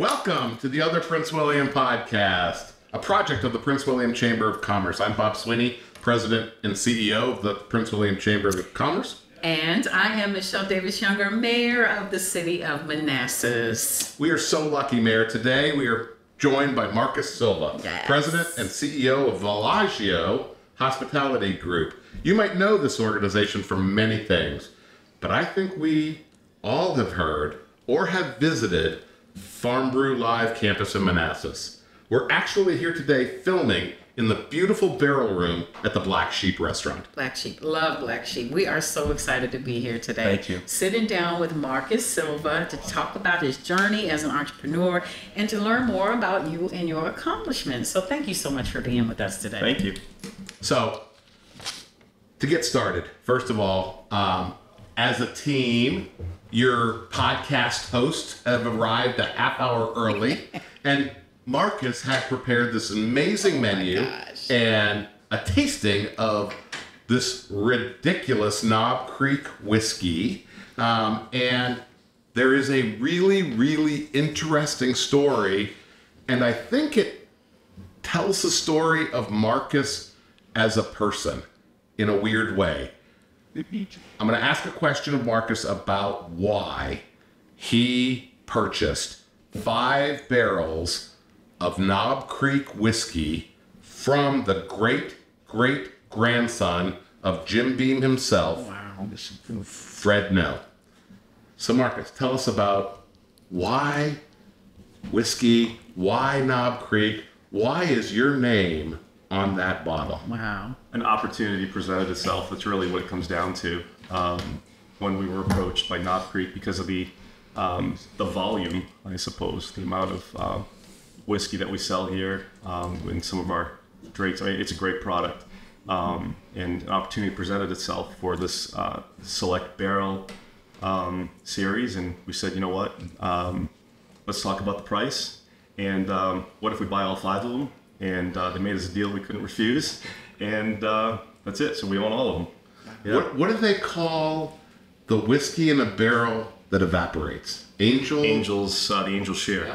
Welcome to the Other Prince William podcast, a project of the Prince William Chamber of Commerce. I'm Bob Sweeney, President and CEO of the Prince William Chamber of Commerce. And I am Michelle Davis Younger, Mayor of the City of Manassas. We are so lucky, Mayor. Today we are joined by Marcus Silva, Yes. President and CEO of Villagio Hospitality Group. You might know this organization from many things, but I think we all have heard or have visited Farm Brew Live campus in Manassas. We're actually here today filming in the beautiful barrel room at the Black Sheep restaurant. Black Sheep. Love Black Sheep. We are so excited to be here today. Thank you. Sitting down with Marcus Silva to talk about his journey as an entrepreneur and to learn more about you and your accomplishments. So thank you so much for being with us today. Thank you. So, to get started, first of all, as a team, your podcast hosts have arrived a half hour early, and Marcus had prepared this amazing menu and a tasting of this ridiculous Knob Creek whiskey. And there is a really, really interesting story, and I think it tells the story of Marcus as a person in a weird way. I'm going to ask a question of Marcus about why he purchased 5 barrels of Knob Creek whiskey from the great-great-grandson of Jim Beam himself, Fred No. So Marcus, tell us about why whiskey, why Knob Creek, why is your name on that bottle? Wow. An opportunity presented itself. That's really what it comes down to. When we were approached by Knob Creek because of the volume, I suppose, the amount of whiskey that we sell here in some of our drinks. I mean, it's a great product. And an opportunity presented itself for this select barrel series. And we said, you know what, let's talk about the price. And what if we buy all 5 of them? And they made us a deal we couldn't refuse. And that's it. So we own all of them. Yeah. What do they call the whiskey in a barrel that evaporates? Angels, the Angel share.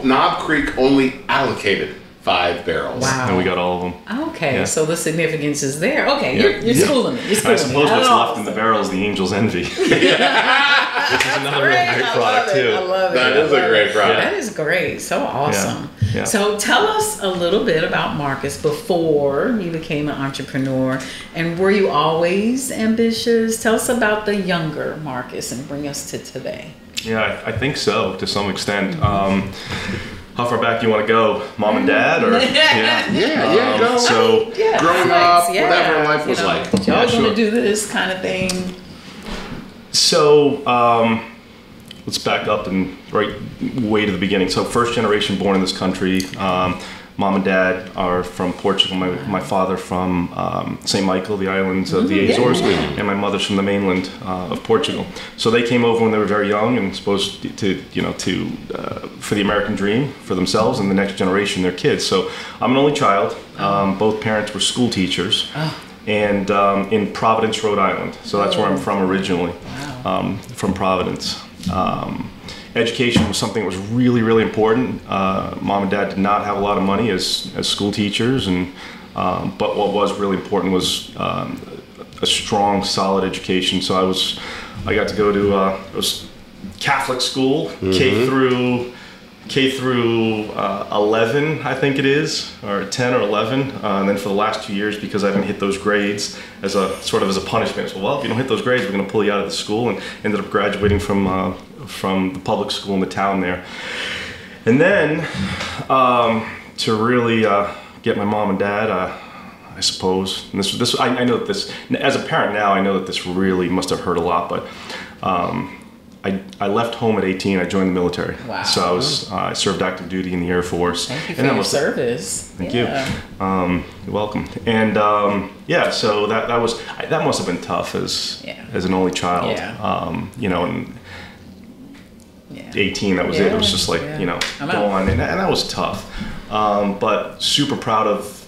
Knob Creek only allocated 5 barrels. Wow. And we got all of them. Okay, Yeah. so the significance is there. Okay, Yeah. you're schooling me. You're schooling I suppose me. what's Oh, left in the barrel is the Angel's Envy. Which is another great. great I product love it. too. I love it. That I is a love great it. product. That is great. So awesome. Yeah. So tell us a little bit about Marcus before you became an entrepreneur. And were you always ambitious? Tell us about the younger Marcus and bring us to today. Yeah, I think so to some extent. How far back do you want to go? Mom and dad? Or Go. So Growing up, whatever life was like. Y'all Yeah, gonna sure. do this kind of thing. So let's back up and right way to the beginning. So first generation born in this country. Mom and dad are from Portugal. My father from St. Michael, the islands of the Azores, and my mother's from the mainland of Portugal. So they came over when they were very young and supposed to for the American dream for themselves and the next generation, their kids. So I'm an only child. Both parents were school teachers. And in Providence, Rhode Island. So that's where I'm from originally, from Providence. Education was something that was really, really important. Mom and dad did not have a lot of money as school teachers, but what was really important was a strong, solid education. So I got to go to it was Catholic school, K through 11, I think it is, or 10 or 11. And then for the last 2 years, because I haven't hit those grades as a punishment. So, well, if you don't hit those grades, we're going to pull you out of the school. And ended up graduating from the public school in the town there. And then to really get my mom and dad, I suppose, and I know that this, as a parent now, I know that this really must have hurt a lot, but I left home at 18. I joined the military. Wow. So I served active duty in the Air Force. Thank you for your service. Thank you. You're welcome. And so that must have been tough as an only child. And 18, that was it. It was just like go on, and that was tough. But super proud of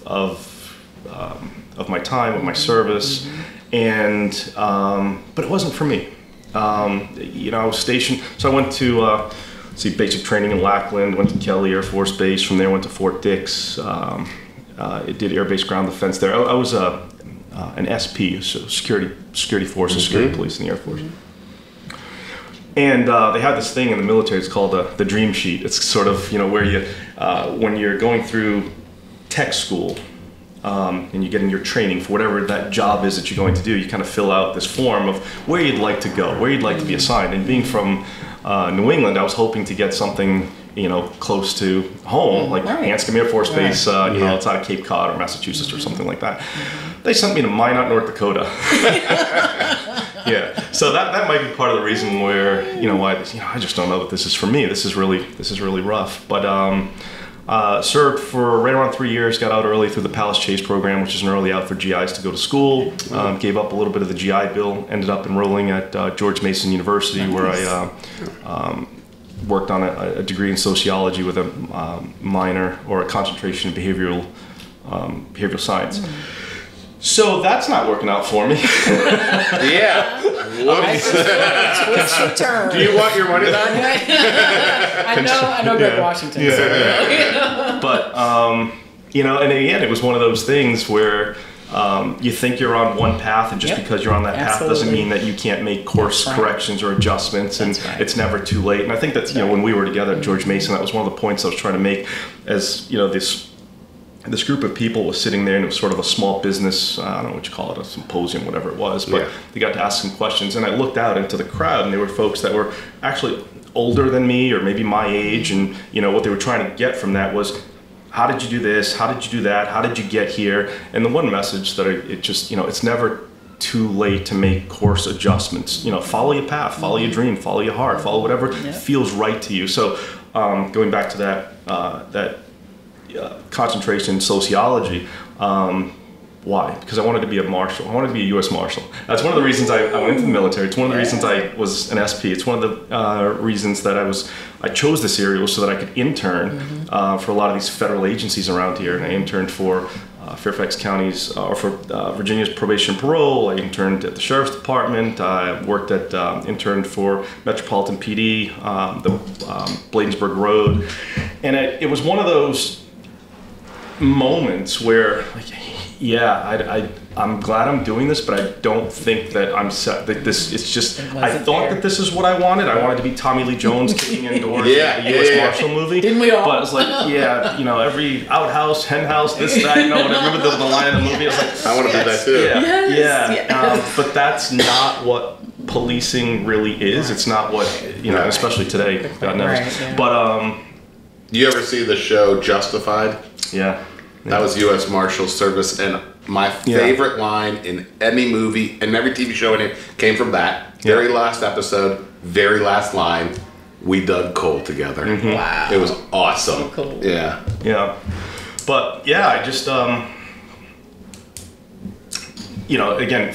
my time with my service, but it wasn't for me. I was stationed. So I went to see basic training in Lackland, went to Kelly Air Force Base. From there, went to Fort Dix. Did Air Base Ground Defense there. I was an SP, so security forces, security police in the Air Force. And they have this thing in the military. It's called the Dream Sheet. It's sort of where you when you're going through tech school. And you're getting your training for whatever that job is that you're going to do, you kind of fill out this form of where you'd like to go, where you'd like to be assigned. And being from New England, I was hoping to get something, close to home, like Hanscom Air Force Base, outside of Cape Cod or Massachusetts or something like that. They sent me to Minot, North Dakota. Yeah, so that might be part of the reason where, why, I just don't know that this is for me. This is really rough. But served for right around 3 years, got out early through the Palace Chase program, which is an early out for GIs to go to school. Gave up a little bit of the GI bill, ended up enrolling at George Mason University, where I worked on a degree in sociology with a minor or a concentration in behavioral science. So that's not working out for me. Yeah. Twist your turn. Do you want your money back? I know Greg Washington. Yeah. But, and in the end, it was one of those things where you think you're on one path, and just because you're on that path doesn't mean that you can't make course corrections or adjustments, and it's never too late. And I think that's, when we were together at George Mason, that was one of the points I was trying to make as, this group of people was sitting there, and it was sort of a small business, I don't know what you call it, a symposium, whatever it was, but they got to ask some questions, and I looked out into the crowd, and there were folks that were actually older than me, or maybe my age, and what they were trying to get from that was, how did you do this? How did you do that? How did you get here? And the one message that it's never too late to make course adjustments. Follow your path, follow your dream, follow your heart, follow whatever feels right to you. So going back to that concentration in sociology. Why? Because I wanted to be a marshal. I wanted to be a U.S. Marshal. That's one of the reasons I went into the military. It's one of the reasons I was an SP. It's one of the reasons that I chose this area was so that I could intern for a lot of these federal agencies around here. And I interned for Fairfax County's, or for Virginia's Probation and Parole. I interned at the Sheriff's Department. I interned for Metropolitan PD, the Bladensburg Road. And it was one of those moments where, I'm glad I'm doing this, but I don't think that I'm set. That this, it's just, I thought that this is what I wanted. I wanted to be Tommy Lee Jones kicking indoors in the U.S. Marshal movie. Didn't we all? But it's like, every outhouse, hen house, this, that, I remember the line in the movie. I was like, I want to do that too. But that's not what policing really is. It's not what, especially today, God knows. But, do you ever see the show Justified? Yeah. That was U.S. Marshal Service, and my favorite line in any movie and every TV show in it came from that. Very last episode, very last line, we dug coal together. Wow. It was awesome. So cool. Yeah. Yeah. But, I just, again,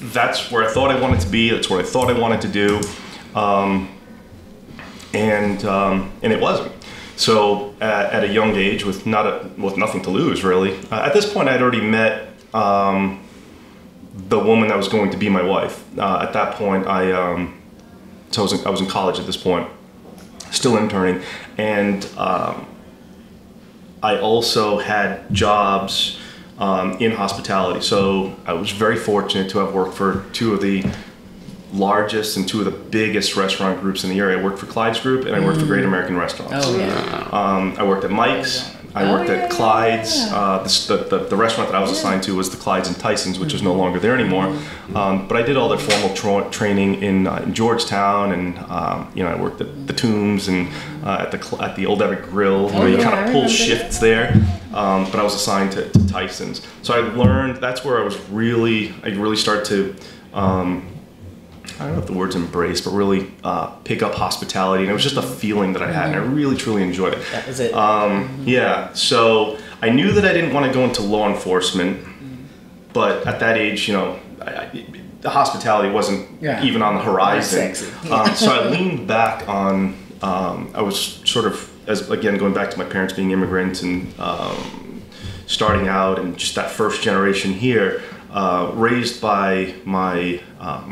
that's where I thought I wanted to be. That's what I thought I wanted to do. And it wasn't. So at a young age, with nothing to lose, really. At this point, I'd already met the woman that was going to be my wife. At that point, I was in college at this point, still interning, and I also had jobs in hospitality. So I was very fortunate to have worked for two of the largest and two of the biggest restaurant groups in the area. I worked for Clyde's Group, and I worked for Great American Restaurants. Oh, yeah. I worked at Mike's. I worked at Clyde's. The restaurant that I was assigned to was the Clyde's in Tyson's, which is no longer there anymore. But I did all the formal training in Georgetown, and I worked at the Tombs and at the Old Everett Grill. You kind of pull shifts there. But I was assigned to Tyson's. So I learned. That's where I really start to. I don't know if the word's embrace, but really pick up hospitality. And it was just a feeling that I had, and I really, truly enjoyed it. That was it. Yeah, so I knew that I didn't want to go into law enforcement, but at that age, the hospitality wasn't even on the horizon. So I leaned back on, I was sort of, again, going back to my parents being immigrants and starting out and just that first generation here, raised by my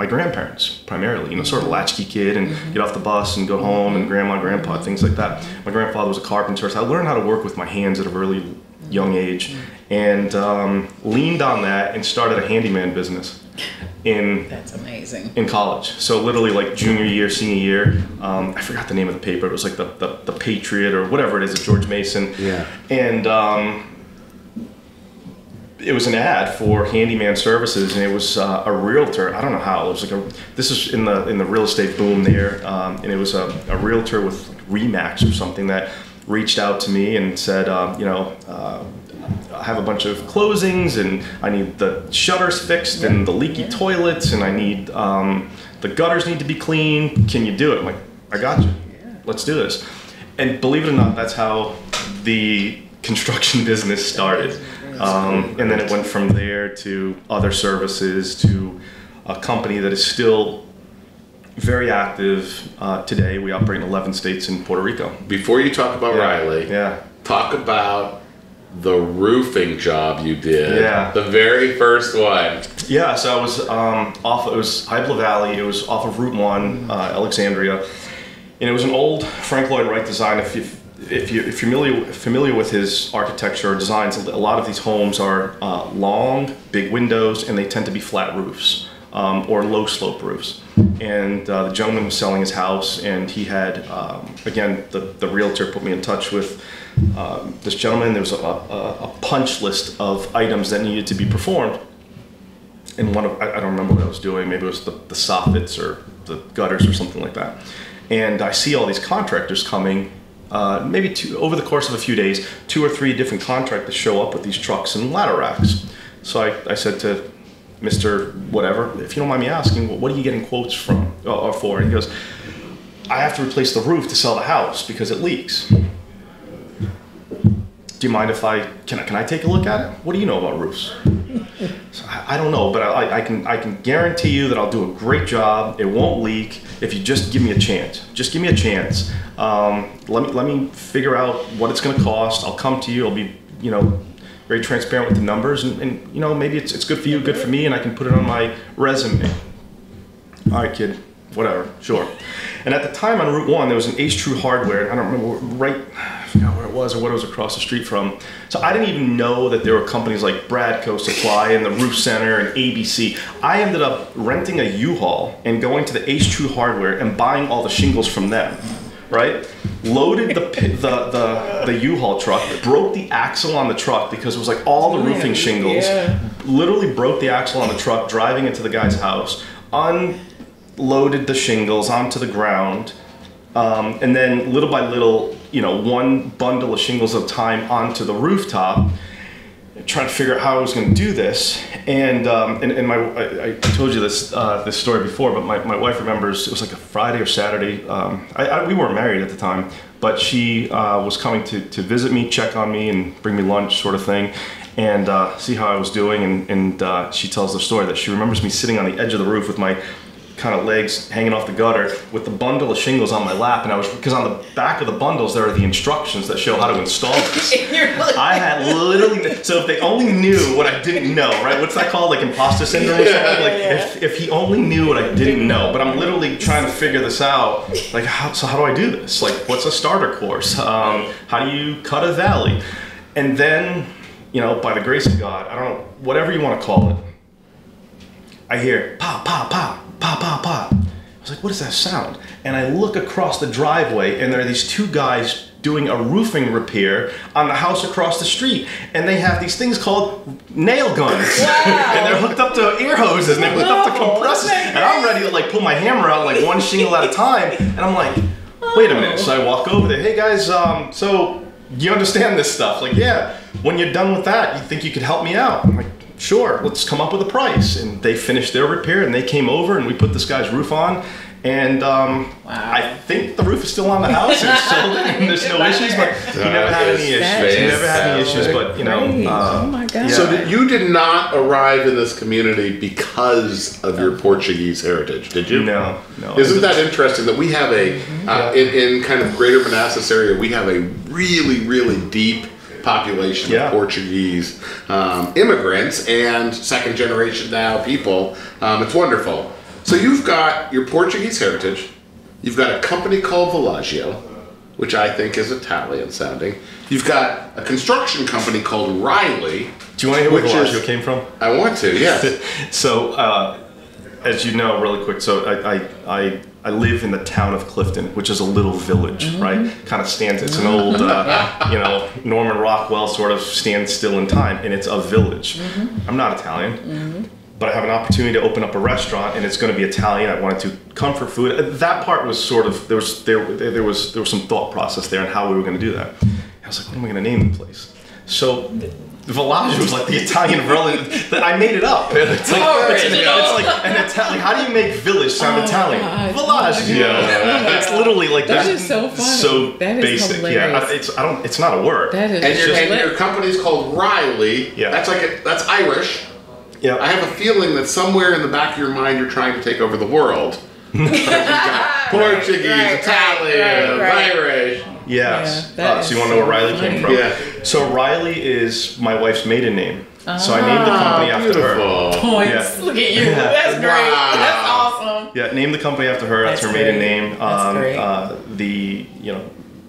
grandparents primarily. Sort of a latchkey kid and get off the bus and go home, and grandma, grandpa, things like that. My grandfather was a carpenter, so I learned how to work with my hands at a really young age, and leaned on that and started a handyman business That's amazing. in college. So literally like junior year, senior year, I forgot the name of the paper. It was like the Patriot or whatever it is, George Mason. Yeah. And it was an ad for handyman services, and it was a realtor. I don't know how. It was like this is in the real estate boom there, and it was a realtor with like Remax or something that reached out to me and said, I have a bunch of closings, and I need the shutters fixed and the leaky toilets, and I need the gutters need to be clean. Can you do it? I'm like, I got you. Let's do this. And believe it or not, that's how the construction business started. And then it went from there to other services, to a company that is still very active today. We operate in 11 states in Puerto Rico. Before you talk about Riley, talk about the roofing job you did. Yeah. The very first one. Yeah, so I was it was Hybla Valley. It was off of Route 1, Alexandria. And it was an old Frank Lloyd Wright design. If you're familiar with his architecture or designs, a lot of these homes are long, big windows, and they tend to be flat roofs or low slope roofs. And the gentleman was selling his house, and he had, again, the realtor put me in touch with this gentleman. There was a punch list of items that needed to be performed. And I don't remember what I was doing. Maybe it was the soffits or the gutters or something like that. And I see all these contractors coming. Maybe over the course of a few days, 2 or 3 different contractors show up with these trucks and ladder racks. So I said to Mr. Whatever, if you don't mind me asking, what are you getting quotes from or for? And he goes, I have to replace the roof to sell the house because it leaks. Do you mind if can I take a look at it? What do you know about roofs? So I don't know, but I can guarantee you that I'll do a great job. It won't leak if you just give me a chance. Just give me a chance. Let me figure out what it's going to cost. I'll come to you. I'll be very transparent with the numbers, and maybe it's good for you, good for me, and I can put it on my resume. All right, kid. Whatever. Sure. And at the time on Route 1, there was an Ace True Hardware. I don't remember I forgot where it was or what it was across the street from. So I didn't even know that there were companies like Bradco Supply and the Roof Center and ABC. I ended up renting a U-Haul and going to the Ace True Hardware and buying all the shingles from them. Right? Loaded the U-Haul truck, broke the axle on the truck because it was like all the roofing shingles. Yeah. Literally broke the axle on the truck, driving into the guy's house. Unloaded the shingles onto the ground, and then little by little, one bundle of shingles at a time onto the rooftop, trying to figure out how I was going to do this. And I told you this story before, but my wife remembers it was like a Friday or Saturday. We weren't married at the time, but she was coming to visit me, check on me, and bring me lunch, sort of thing, and see how I was doing. And she tells the story that she remembers me sitting on the edge of the roof with my kind of legs hanging off the gutter with the bundle of shingles on my lap, and because on the back of the bundles there are the instructions that show how to install this. I had literally, so if they only knew what I didn't know, right? What's that called, like imposter syndrome or something? Like if he only knew what I didn't know, but I'm literally trying to figure this out. Like, how do I do this? Like, what's a starter course? How do you cut a valley? And then, by the grace of God, I don't know, whatever you want to call it, I hear pop, pop, pop. Pop, pop, pop. I was like, what is that sound? And I look across the driveway, and there are these 2 guys doing a roofing repair on the house across the street. And they have these things called nail guns. Wow. And they're hooked up to ear hoses, and they're hooked up to compressors. And I'm ready to pull my hammer out like one shingle at a time. And I'm like, wait a minute. So I walk over there. Hey guys, so you understand this stuff? Like, yeah. When you're done with that, you think you could help me out? I'm like, sure, let's come up with a price. And they finished their repair, and they came over, and we put this guy's roof on. And wow. I think the roof is still on the house, and there's no issues, but he never had any issues. He never had any issues, but oh my God. So you did not arrive in this community because of your Portuguese heritage, did you? No. Isn't that interesting that we have in kind of greater Manassas area, we have a really, really deep population of Portuguese immigrants and second generation now people. It's wonderful. So you've got your Portuguese heritage. You've got a company called Villagio, which I think is Italian sounding. You've got a construction company called Riley. Do you want to hear where Villagio came from? I want to, yes. So, as you know, really quick, so I live in the town of Clifton, which is a little village, right? Kind of stands, it's an old, Norman Rockwell sort of stands still in time, and it's a village. I'm not Italian, but I have an opportunity to open up a restaurant, and it's going to be Italian. I wanted to comfort food. That part was sort of, there was some thought process there on how we were going to do that. I was like, what am I going to name the place? So Villagio was like the Italian version. I made it up. It's like, an Italian. How do you make village sound Italian? Villagio. Yeah. It's literally like that is so funny. So that is basic. Hilarious. Yeah, it's not a word. That is. And your company's called Riley. Yeah. That's Irish. Yeah. I have a feeling that somewhere in the back of your mind you're trying to take over the world. Portuguese, Italian, Irish. Yes. So you want to know where Riley came from? Yeah. So Riley is my wife's maiden name. So I named the company after her. Points. Yeah. Look at you. That's great. Wow. That's awesome. Yeah, named the company after her. That's her maiden name. That's great.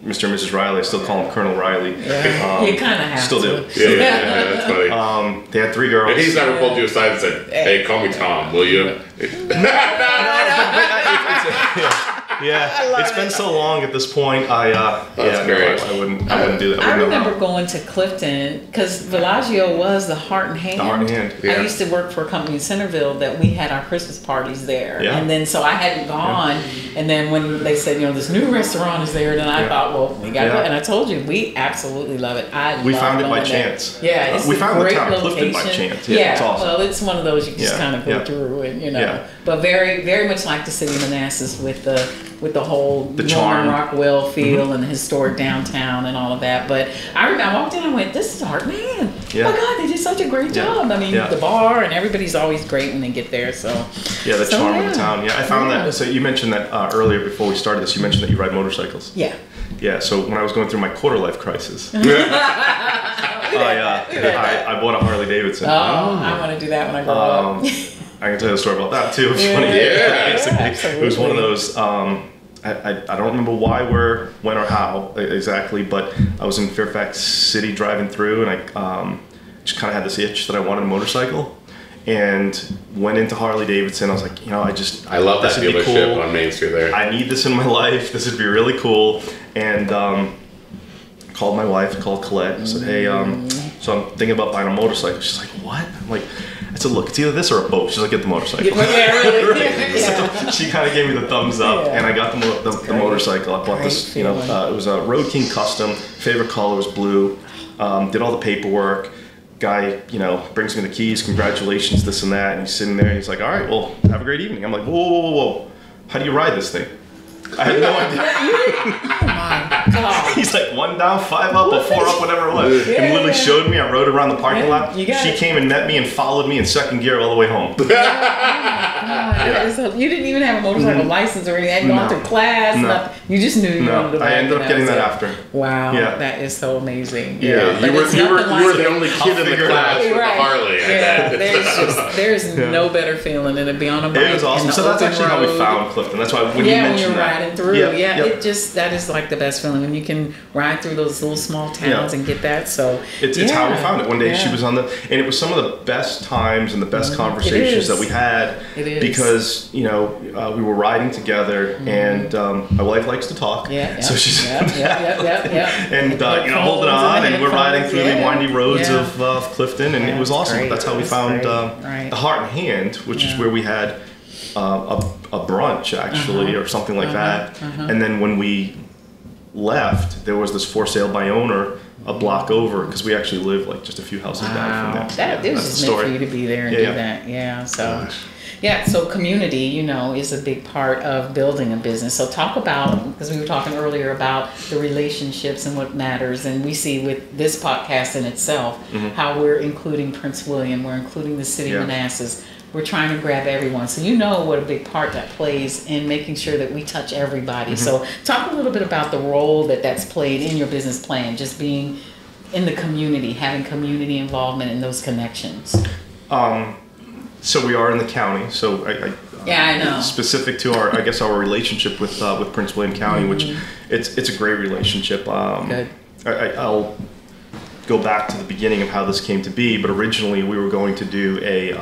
Mr. and Mrs. Riley, I still call him Colonel Riley. Yeah. You kind of have still to. do. Yeah, that's funny. They had 3 girls. And he's never pulled you aside and said, "Hey, call me Tom, will you?" Yeah, it's been so long at this point. I wouldn't do that. I remember going to Clifton because Villagio was the Heart and Hand. The Heart and Hand. Yeah. I used to work for a company in Centerville that we had our Christmas parties there, yeah. and then so I hadn't gone. And then when they said, this new restaurant is there, then I thought, well, we got to. And I told you, we absolutely love it. We found it by chance. Yeah, it's we found the town of Clifton by chance. Yeah, it's awesome. Well, it's one of those you just kind of go through, and but very, very much like the city of Manassas with the whole charm, Rockwell feel and the historic downtown and all of that. But I remember I walked in and went, "This is Heart and Hand." Yeah. Oh my God, they did such a great job. I mean, the bar and everybody's always great when they get there. So the charm of the town. Yeah, I found that. So you mentioned that earlier before we started this. You mentioned that you ride motorcycles. Yeah. Yeah. So when I was going through my quarter life crisis, I bought a Harley Davidson. Oh, I want to do that when I grow up. I can tell you a story about that too. It's funny. Absolutely. It was one of those. I don't remember why, where, when, or how exactly, but I was in Fairfax City driving through, and I just kind of had this itch that I wanted a motorcycle, and went into Harley Davidson. I was like, I love that dealership on Main Street there. I need this in my life. This would be really cool, and called my wife, called Colette, and said, hey, so I'm thinking about buying a motorcycle. She's like, what? I'm like, I said, look, it's either this or a boat. She's like, get the motorcycle. So she kind of gave me the thumbs up, and I got the motorcycle. I bought this, it was a Road King Custom. Favorite color was blue. Did all the paperwork. Guy, brings me the keys. Congratulations, this and that. And he's sitting there, and he's like, all right, well, have a great evening. I'm like, whoa. How do you ride this thing? I had no idea. Oh my God. He's like 1 down, 5 up, or 4 up, whatever it was. And literally showed me. I rode around the parking lot. She came and met me and followed me in second gear all the way home. You didn't even have a motorcycle license or anything. You hadn't gone through class. Nothing. You just knew you wanted to ride. I ended up getting that after. Wow. Yeah. That is so amazing. Yeah. You were the only kid in the class with the Harley. There's no better feeling than to be on a bike. It was awesome. So that's actually how we found Clifton. That's why when you mentioned that. Riding through, that is like the best feeling when you can ride through those little small towns and get that. So it's how we found it. One day she was on and it was some of the best times and the best conversations that we had. It is because we were riding together, and my wife likes to talk. So she's and holding on, and we're riding through the windy roads of Clifton, and it was awesome. Great. That's how we found the Heart and Hand, which is where we had a brunch actually, or something like that. And then when we left, there was this for sale by owner a block over, because we actually live like just a few houses down from there. It was just meant for you to be there and do that. Yeah. So. Yeah, so community, is a big part of building a business. So talk about, because we were talking earlier about the relationships and what matters, and we see with this podcast in itself, how we're including Prince William, we're including the city of Manassas. We're trying to grab everyone. So what a big part that plays in making sure that we touch everybody. So talk a little bit about the role that's played in your business plan, just being in the community, having community involvement and those connections? So we are in the county. So I know. Specific to our relationship with Prince William County, which it's a great relationship. Good. I'll go back to the beginning of how this came to be, but originally we were going to do a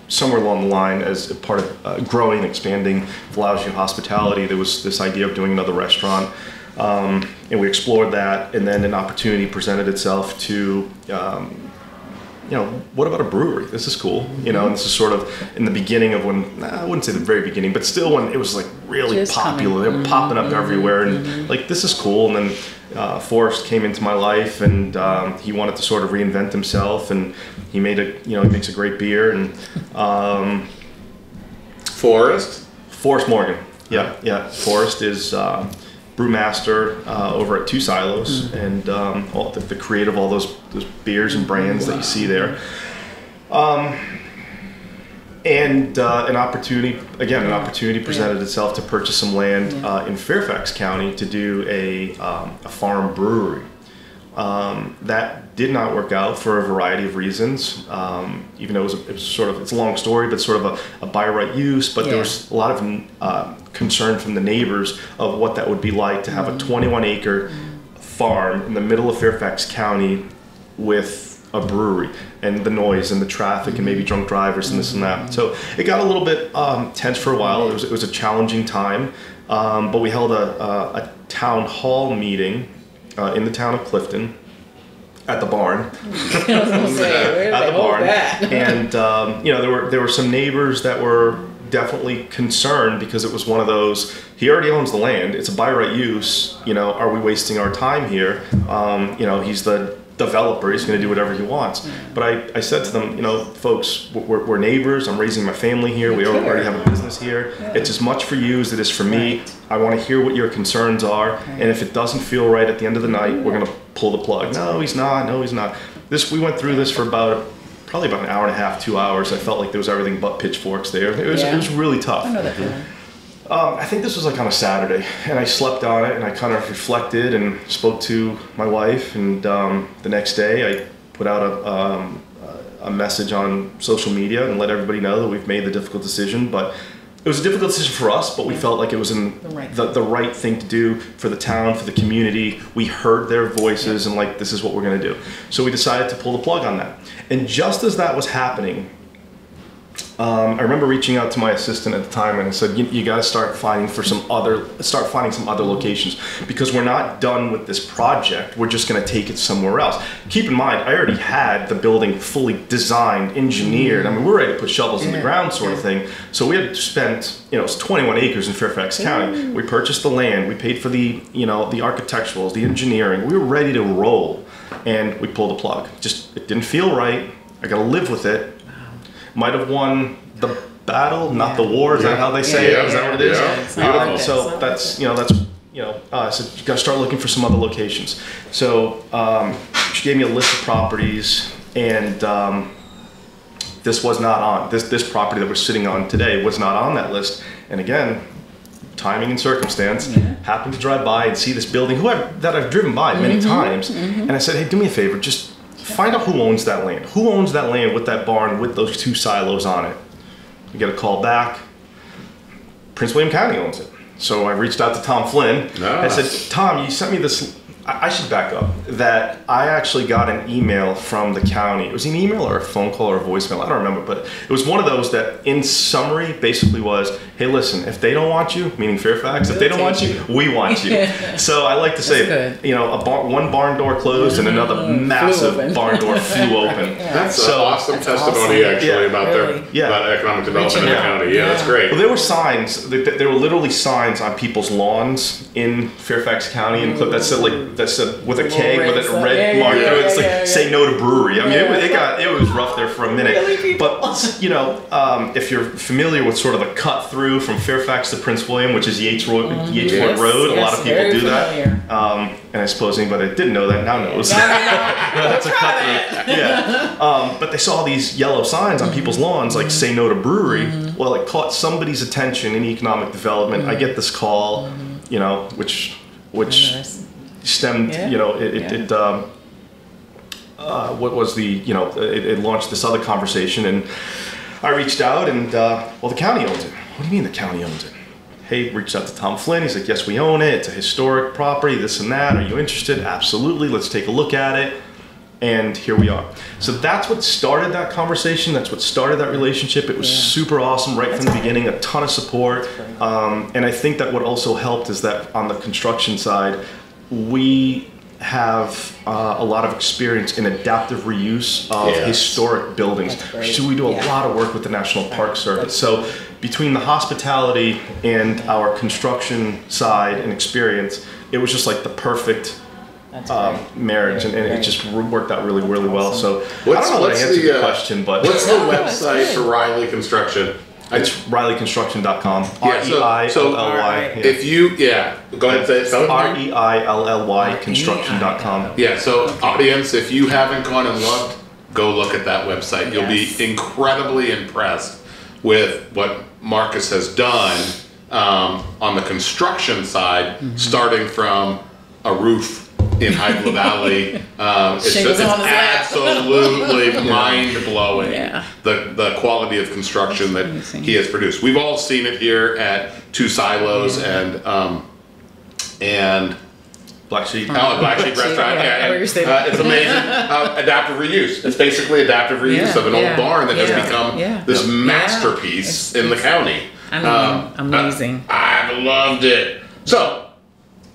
somewhere along the line as part of growing and expanding Villagio hospitality. There was this idea of doing another restaurant, and we explored that, and then an opportunity presented itself to what about a brewery? This is cool, and this is sort of in the beginning of when, I wouldn't say the very beginning, but still when it was like really just popular. They're popping up everywhere, and like, this is cool. And then Forrest came into my life, and he wanted to sort of reinvent himself, and he he makes a great beer. And Forrest Morgan, yeah. Forrest is brewmaster over at Two Silos, and all the creator of all those beers and brands that you see there. And an opportunity presented itself to purchase some land in Fairfax County to do a farm brewery. That did not work out for a variety of reasons. Even though it's a long story, but sort of a by right use. But there was a lot of concern from the neighbors of what that would be like to have a 21-acre farm in the middle of Fairfax County with a brewery, and the noise and the traffic and maybe drunk drivers and this and that. So it got a little bit tense for a while. It was a challenging time, but we held a town hall meeting in the town of Clifton at the barn. At the barn. And there were some neighbors that were definitely concerned, because it was one of those, he already owns the land, it's a by right use, are we wasting our time here? He's the developer, he's going to do whatever he wants. But I said to them, folks, we're neighbors, I'm raising my family here, we already have a business here. It's as much for you as it is for me. I want to hear what your concerns are, and if it doesn't feel right at the end of the night, we're going to pull the plug. No, he's not. We went through this for probably about an hour and a half, 2 hours. I felt like there was everything but pitchforks there. It was really tough. I know that feeling. I think this was like on a Saturday, and I slept on it, and I kind of reflected and spoke to my wife, and the next day I put out a message on social media and let everybody know that we've made the difficult decision. But it was a difficult decision for us, but we felt like it was the right thing to do for the town, for the community. We heard their voices, and like, this is what we're going to do. So we decided to pull the plug on that. And just as that was happening, I remember reaching out to my assistant at the time, and I said, you got to start finding some other locations, because we're not done with this project. We're just going to take it somewhere else. Keep in mind, I already had the building fully designed, engineered. I mean, we're ready to put shovels in the ground, sort of thing. So we had spent, it's 21 acres in Fairfax County. We purchased the land. We paid for the architecturals, the engineering. We were ready to roll, and we pulled the plug. It didn't feel right. I got to live with it. Might have won the battle, not the war. Is that how they say it? Is that what it is? Yeah. So that's I said, you got to start looking for some other locations. So she gave me a list of properties, and this was not on this property that we're sitting on today was not on that list. And again, timing and circumstance, happened to drive by and see this building that I've driven by many times, and I said, hey, do me a favor, just find out who owns that land. Who owns that land with that barn with those 2 silos on it? We get a call back. Prince William County owns it. So I reached out to Tom Flynn. I said, Tom, you sent me this. I should back up. That I actually got an email from the county. It was an email or a phone call or a voicemail. I don't remember, but it was one of those that, in summary, basically was, hey, listen, if they don't want you, meaning Fairfax, if they don't want you, we want you. So I like to say, one barn door closed and another massive barn door flew open. That's an awesome testimony, actually, about economic development in the county. Yeah, that's great. Well, there were signs. There were literally signs on people's lawns in Fairfax County and that said with a K with a red mark through it. It's like, say no to brewery. I mean, it was rough there for a minute. Really, but if you're familiar with sort of the cut through from Fairfax to Prince William, which is Yates Ford Road, a lot of people do that. And I suppose anybody that didn't know that now knows. That's a cut through. Yeah. But they saw these yellow signs on people's lawns, like say no to brewery. Well, it caught somebody's attention in economic development. I get this call, which stemmed, what was it launched this other conversation, and I reached out and, the county owns it. What do you mean the county owns it? Hey, reached out to Tom Flynn. He's like, yes, we own it. It's a historic property, this and that. Are you interested? Absolutely. Let's take a look at it. And here we are. So that's what started that conversation. That's what started that relationship. It was super awesome right from the beginning, a ton of support. And I think that what also helped is that on the construction side, we have a lot of experience in adaptive reuse of historic buildings. So we do a lot of work with the National Park Service. So between the hospitality and our construction side and experience, it was just like the perfect marriage, and it just worked out really, really well. So I don't know that I answered the question, but what's the website for Riley Construction? It's ReillyConstruction.com. REILLY. If you, go ahead and say it. REILLY Construction.com. Yeah, so audience, if you haven't gone and looked, go look at that website. You'll be incredibly impressed with what Marcus has done on the construction side, starting from a roof in Hydla Valley. It's absolutely mind-blowing, the quality of construction that he has produced. We've all seen it here at Two Silos and Black Sheep. Black Sheep Restaurant. It's amazing. Adaptive reuse. It's basically adaptive reuse of an old barn that has become this masterpiece in the county. Amazing. I've loved it. So,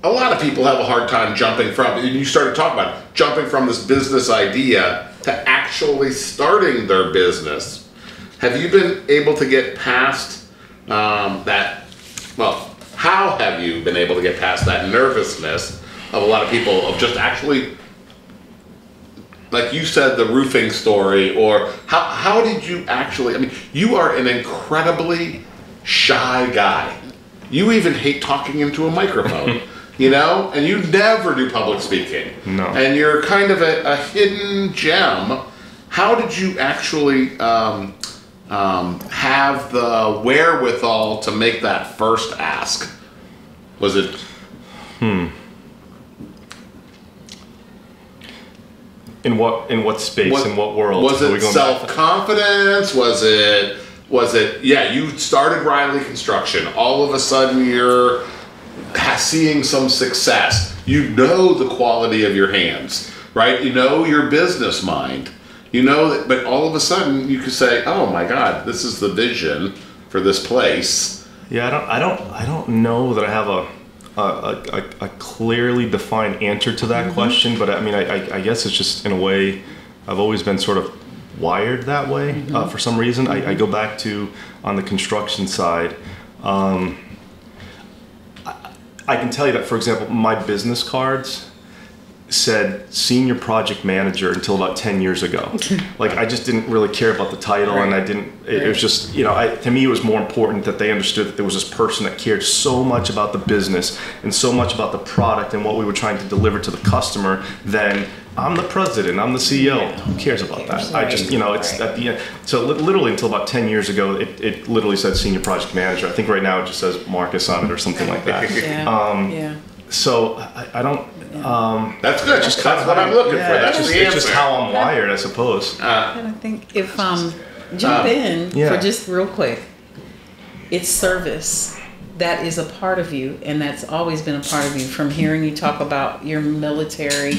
a lot of people have a hard time jumping from, and you started talking about jumping from this business idea to actually starting their business. Have you been able to get past that? Well, how have you been able to get past that nervousness of a lot of people of just actually, like you said, the roofing story, or how did you actually, I mean, you are an incredibly shy guy. You even hate talking into a microphone. And you never do public speaking. No. And you're kind of a hidden gem. How did you actually have the wherewithal to make that first ask? Was it? In what space? In what world? Was it self-confidence? Was it? Yeah, you started Riley Construction. All of a sudden, you're seeing some success. You know the quality of your hands, right? You know your business mind. You know that, but all of a sudden you could say, "Oh my God, this is the vision for this place." Yeah, I don't know that I have a clearly defined answer to that question, but I mean, I guess it's just in a way I've always been sort of wired that way for some reason. I go back to on the construction side. I can tell you that, for example, my business cards said senior project manager until about 10 years ago. Like, I just didn't really care about the title, and it was just, to me it was more important that they understood that there was this person that cared so much about the business and so much about the product and what we were trying to deliver to the customer than I'm the president, I'm the CEO. Who cares about that? I just, it's at the end. So literally until about 10 years ago, it literally said senior project manager. I think right now it just says Marcus on it or something like that. So I don't. That's good. That's what I'm looking for. That's the answer. It's just how I'm wired, I suppose. And I think if jump in for just real quick, it's service. That is a part of you, and that's always been a part of you. From hearing you talk about your military,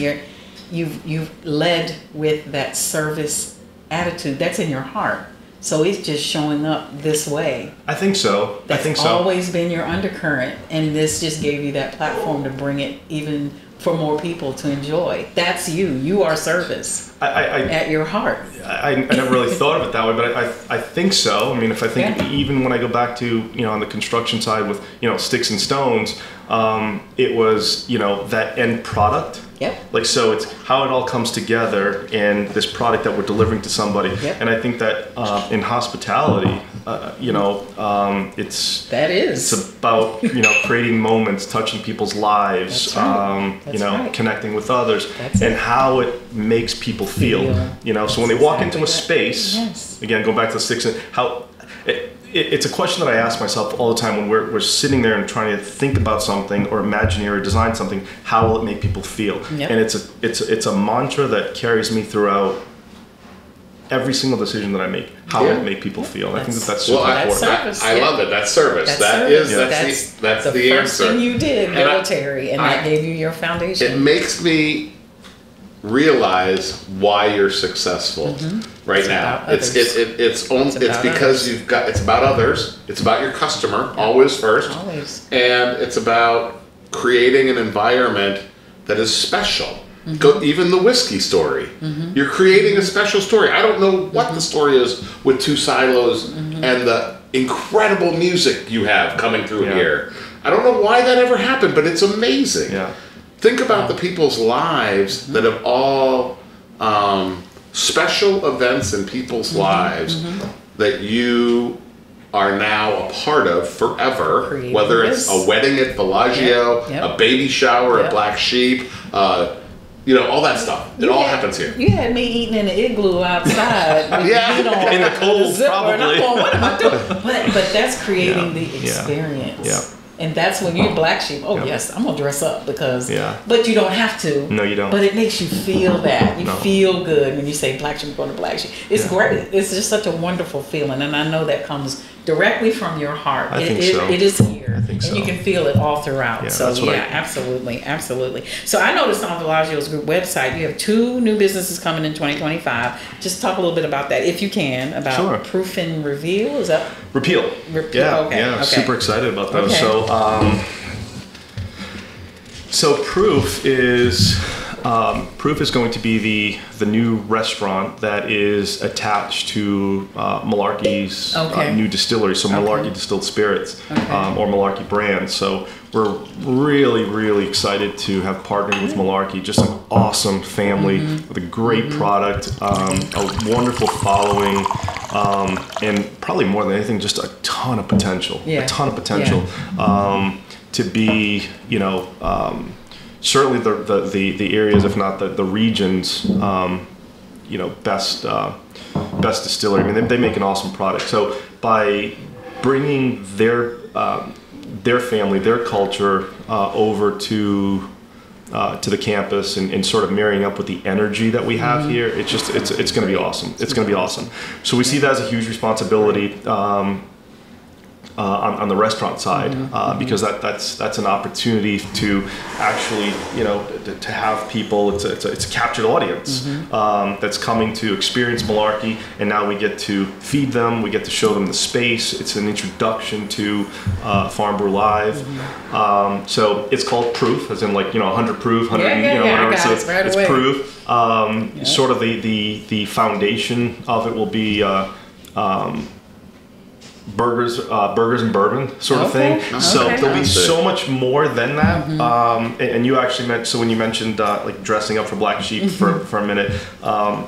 you've led with that service attitude. That's in your heart. So it's just showing up this way. I think so. That's always been your undercurrent, and this just gave you that platform to bring it even for more people to enjoy. That's you. You are service at your heart. I never really thought of it that way, but I think so. I mean, if I think even when I go back to, on the construction side with, sticks and stones, it was, that end product. Yep. Like, so it's how it all comes together and this product that we're delivering to somebody. Yep. And I think that in hospitality, it's about, creating moments, touching people's lives, connecting with others, and how it makes people feel. So when they walk into a space, again, going back to the sticks, it's a question that I ask myself all the time when we're sitting there and trying to think about something or imagine or design something. How will it make people feel? Yep. And it's a mantra that carries me throughout every single decision that I make. How will it make people feel? I think that's super important. Service. I love it. That's service. That's the first answer. thing you did, military, and that gave you your foundation. It makes me realize why you're successful right now. It's because it's about others. It's about your customer always first. Always. And it's about creating an environment that is special. Even the whiskey story. You're creating a special story. I don't know what the story is with Two Silos and the incredible music you have coming through here. I don't know why that ever happened, but it's amazing. Yeah. Think about the people's lives that have all special events in people's lives that you are now a part of forever. Creating whether it's a wedding at Villagio, a baby shower at Black Sheep, all that stuff. It all happens here. You had me eating in the igloo outside. In the cold, probably. And I'm going, what am I doing? But that's creating the experience. Yeah. And that's when you're Black Sheep. Oh, yes, I'm going to dress up because... Yeah. But you don't have to. No, you don't. But it makes you feel that. You feel good when you say Black Sheep, going to Black Sheep. It's great. It's just such a wonderful feeling. And I know that comes directly from your heart. I think so. It is here. I think so. And you can feel it all throughout. Yeah, So, absolutely. Absolutely. So, I noticed on Villagio's Group website, you have 2 new businesses coming in 2025. Just talk a little bit about that, if you can, about Proof and Reveal. Is that... Repeal. Yeah, okay. Super excited about those. Okay. So Proof is going to be the new restaurant that is attached to Malarkey's new distillery. So Malarkey Distilled Spirits or Malarkey brand. So we're really, really excited to have partnered with Malarkey. Just an awesome family with a great product, a wonderful following, and probably more than anything, just a ton of potential. A ton of potential to be, certainly the areas, if not the regions, best distillery. I mean, they make an awesome product. So by bringing their family, their culture over to the campus and sort of marrying up with the energy that we have here, it's going to be awesome. It's going to be awesome. So we see that as a huge responsibility on the restaurant side, because that's an opportunity to actually, to have people. It's a captured audience that's coming to experience Malarkey, and now we get to feed them. We get to show them the space. It's an introduction to Farm Brew Live. So it's called Proof, as in 100 proof, 100 whatever. So it's Proof. Sort of the foundation of it will be. Burgers and bourbon sort of thing. So there'll be so much more than that. And you actually meant, so when you mentioned dressing up for Black Sheep for a minute,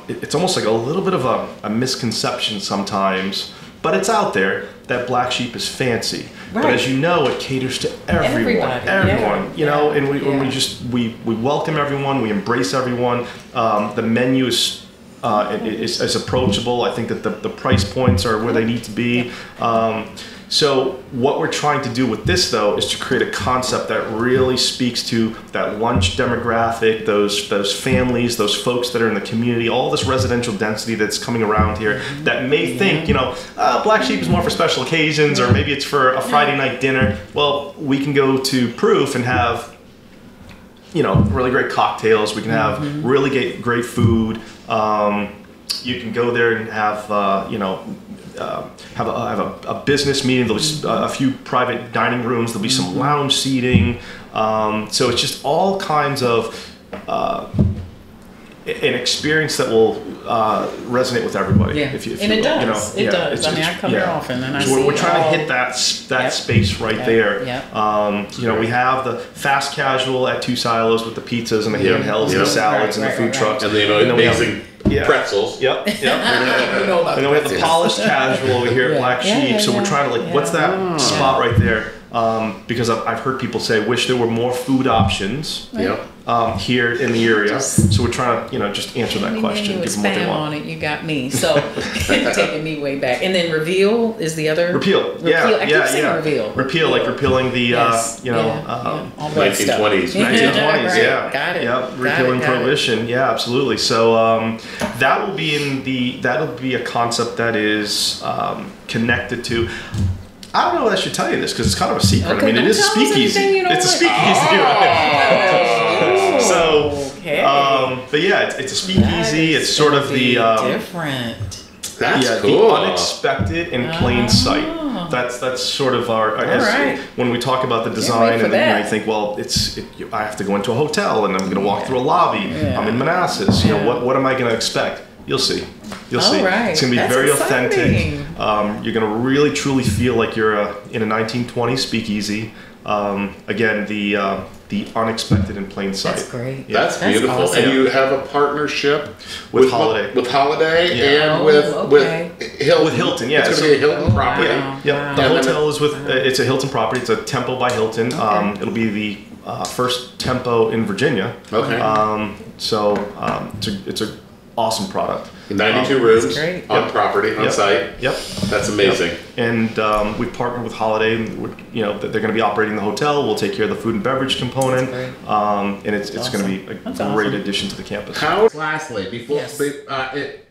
it's almost like a little bit of a misconception sometimes, but it's out there that Black Sheep is fancy. Right. But as you know, it caters to everyone. And we welcome everyone, we embrace everyone. The menu is approachable. I think that the price points are where they need to be. So what we're trying to do with this, though, is to create a concept that really speaks to that lunch demographic, those families, those folks that are in the community, all this residential density that's coming around here that may think, Black Sheep is more for special occasions, or maybe it's for a Friday night dinner. Well, we can go to Proof and have really great cocktails. We can have really great food. You can go there and have a business meeting. There'll be a few private dining rooms. There'll be some lounge seating. So it's just all kinds of an experience that will resonate with everybody. Yeah, it does. It does. I mean, I come here often, and I see. We're trying to hit that space there. We have the fast casual at Two Silos with the pizzas and the handhelds and the salads and the food trucks, and the amazing pretzels. And then we have the polished casual over here at Black Sheep. So we're trying to what's that spot right there because I've heard people say, wish there were more food options here in the area. So we're trying to, just answer that question. Give them what they want. On it, you got me. So taking me way back. And then reveal is the other. Repeal. I keep saying reveal. Repeal, like repealing the, all that 1920s. Stuff. 1920s, yeah. Got it. Yep. Repealing prohibition. Yeah, absolutely. So that'll be a concept that is connected to. I don't know if I should tell you this because it's kind of a secret. Okay, I mean, it is a speakeasy. It's a speakeasy. But yeah, it's a speakeasy. It's sort of the different. That's cool. The unexpected in plain sight. That's sort of our. I guess when we talk about the design, and then you think, well, I have to go into a hotel and I'm going to walk through a lobby. I'm in Manassas. What am I going to expect? You'll see. You'll see. Right. It's going to be very authentic. You're going to really, truly feel like you're in a 1920s speakeasy. Again, the unexpected in plain sight. That's great. Yeah. That's beautiful. Awesome. And you have a partnership with Holiday. With Holiday and with Hilton. With Hilton, yeah. It's going to be a Hilton property. Wow. Yeah. The hotel is it's a Hilton property. It's a Tempo by Hilton. It'll be the first Tempo in Virginia. Okay. It's a awesome product. 92 rooms on property, on site. Yep. That's amazing. Yep. And we've partnered with Holiday. They're going to be operating the hotel. We'll take care of the food and beverage component. And it's going to be a great addition to the campus. Lastly,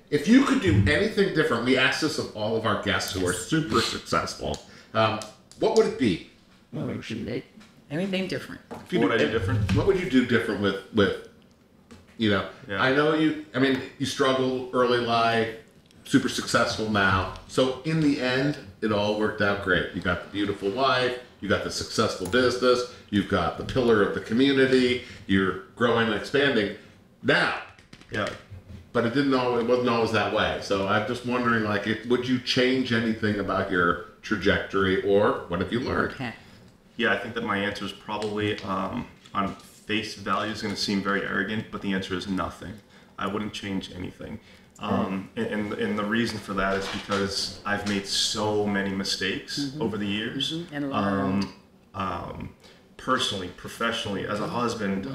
if you could do anything different, we ask this of all of our guests who are super successful, what would it be? Anything different. What would I do different? What would you do different with I know you struggled early life, super successful now. So in the end, it all worked out great. You got the beautiful wife, you got the successful business, you've got the pillar of the community, you're growing and expanding now. Yeah. But it wasn't always that way. So I'm just wondering, would you change anything about your trajectory, or what have you learned? Okay. Yeah, I think that my answer is probably on face value is going to seem very arrogant, but the answer is nothing. I wouldn't change anything. And the reason for that is because I've made so many mistakes over the years. And learned. Personally, professionally, as a husband,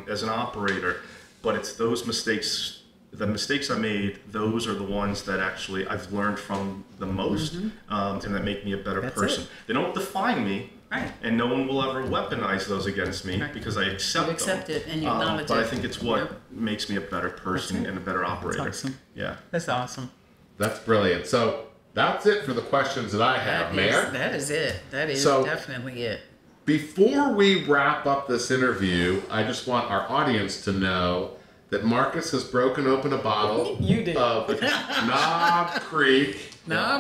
as an operator. But it's those mistakes, the mistakes I made, those are the ones that actually I've learned from the most, and that make me a better person. They don't define me. Right. And no one will ever weaponize those against me because I accept them. You accept it and you acknowledge it. But I think it's what makes me a better person and a better operator. That's awesome. Yeah. That's awesome. That's brilliant. So that's it for the questions that I have, Mayor. That is it. That is definitely it. Before we wrap up this interview, I just want our audience to know that Marcus has broken open a bottle of Knob Creek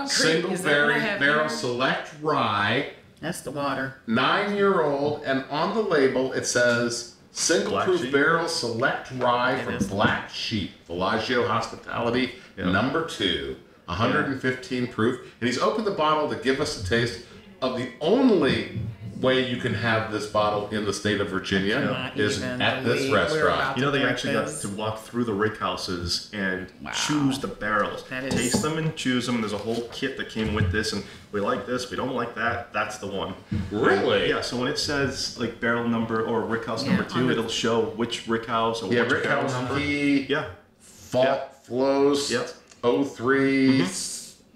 Single Barrel Select Rye. That's the water. 9-year-old, and on the label it says Single Proof Barrel Select Rye from Black Sheep, Villagio Hospitality, number 2, 115 proof. And he's opened the bottle to give us a taste of the only way you can have this bottle in the state of Virginia is at this restaurant. They actually got to walk through the rick houses and choose the barrels, taste them and choose them. There's a whole kit that came with this, and we like this, we don't like that. That's the one. Really? Yeah. So when it says barrel number or rick house number 2, it'll show which rick house or which rick barrel house number. Fault flows. 03.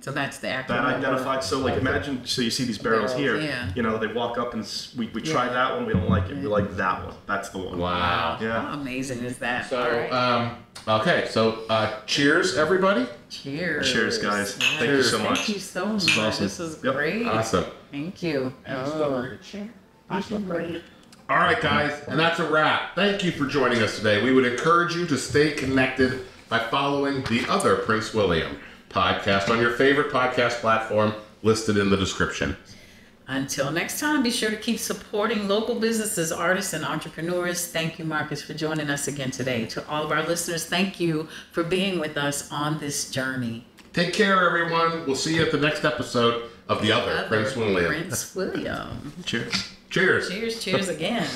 So that's the acronym. That identified. So imagine, you see these barrels here. Yeah. They walk up and we try that one. We don't like it. We like that one. That's the one. Wow. Yeah. How amazing is that? So okay. So cheers, everybody. Cheers. Cheers, guys. Thank you so much. Thank you so much. This is awesome. This is great. Awesome. Thank you. All right, guys, and that's a wrap. Thank you for joining us today. We would encourage you to stay connected by following the other Prince William podcast on your favorite podcast platform listed in the description. Until next time, be sure to keep supporting local businesses, artists, and entrepreneurs. Thank you, Marcus, for joining us again today. To all of our listeners, thank you for being with us on this journey. Take care, everyone. We'll see you at the next episode of the other Prince William. Prince William. Cheers. Cheers. Cheers again.